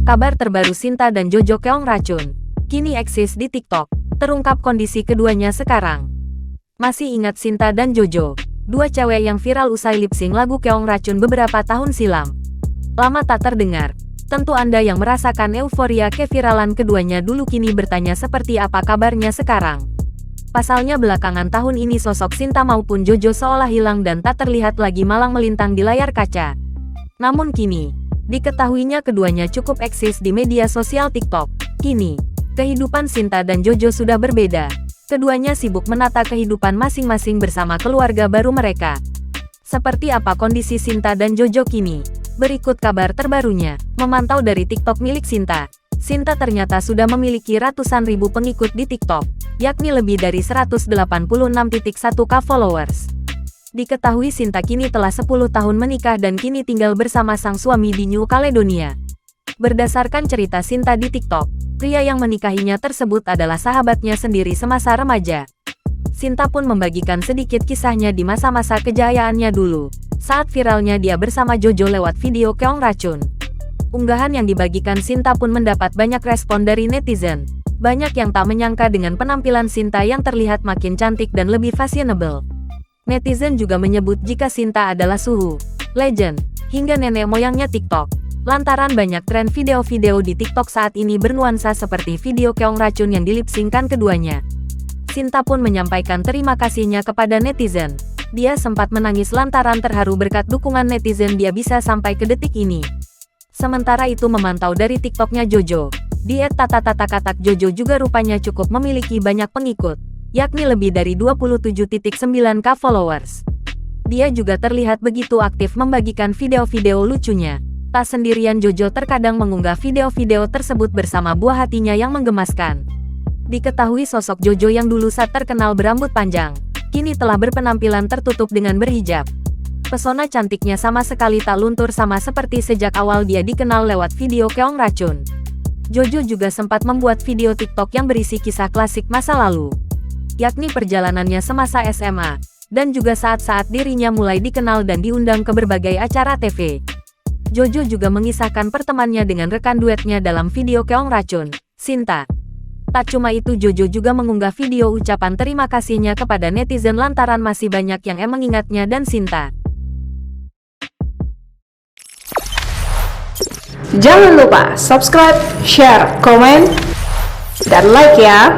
Kabar terbaru Sinta dan Jojo keong racun kini eksis di TikTok. Terungkap kondisi keduanya sekarang. Masih ingat Sinta dan Jojo, dua cewek yang viral usai lip sync lagu Keong Racun beberapa tahun silam? Lama tak terdengar. Tentu Anda yang merasakan euforia keviralan keduanya dulu kini bertanya seperti apa kabarnya sekarang. Pasalnya belakangan tahun ini sosok Sinta maupun Jojo seolah hilang dan tak terlihat lagi malang melintang di layar kaca. Namun kini, diketahuinya keduanya cukup eksis di media sosial TikTok. Kini, kehidupan Sinta dan Jojo sudah berbeda. Keduanya sibuk menata kehidupan masing-masing bersama keluarga baru mereka. Seperti apa kondisi Sinta dan Jojo kini? Berikut kabar terbarunya. Memantau dari TikTok milik Sinta. Sinta ternyata sudah memiliki ratusan ribu pengikut di TikTok, yakni lebih dari 186.1k followers. Diketahui Sinta kini telah 10 tahun menikah dan kini tinggal bersama sang suami di New Caledonia. Berdasarkan cerita Sinta di TikTok, pria yang menikahinya tersebut adalah sahabatnya sendiri semasa remaja. Sinta pun membagikan sedikit kisahnya di masa-masa kejayaannya dulu, saat viralnya dia bersama Jojo lewat video Keong Racun. Unggahan yang dibagikan Sinta pun mendapat banyak respon dari netizen. Banyak yang tak menyangka dengan penampilan Sinta yang terlihat makin cantik dan lebih fashionable. Netizen juga menyebut jika Sinta adalah suhu, legend, hingga nenek moyangnya TikTok. Lantaran banyak tren video-video di TikTok saat ini bernuansa seperti video Keong Racun yang dilipsingkan keduanya. Sinta pun menyampaikan terima kasihnya kepada netizen. Dia sempat menangis lantaran terharu berkat dukungan netizen dia bisa sampai ke detik ini. Sementara itu memantau dari TikToknya Jojo, di @tatatatak Jojo juga rupanya cukup memiliki banyak pengikut, yakni lebih dari 27.9k followers. Dia juga terlihat begitu aktif membagikan video-video lucunya. Tak sendirian Jojo terkadang mengunggah video-video tersebut bersama buah hatinya yang menggemaskan. Diketahui sosok Jojo yang dulu terkenal berambut panjang, kini telah berpenampilan tertutup dengan berhijab. Pesona cantiknya sama sekali tak luntur sama seperti sejak awal dia dikenal lewat video Keong Racun. Jojo juga sempat membuat video TikTok yang berisi kisah klasik masa lalu, yakni perjalanannya semasa SMA, dan juga saat-saat dirinya mulai dikenal dan diundang ke berbagai acara TV. Jojo juga mengisahkan pertemanannya dengan rekan duetnya dalam video Keong Racun, Sinta. Tak cuma itu, Jojo juga mengunggah video ucapan terima kasihnya kepada netizen lantaran masih banyak yang mengingatnya dan Sinta. Jangan lupa subscribe, share, komen, dan like ya!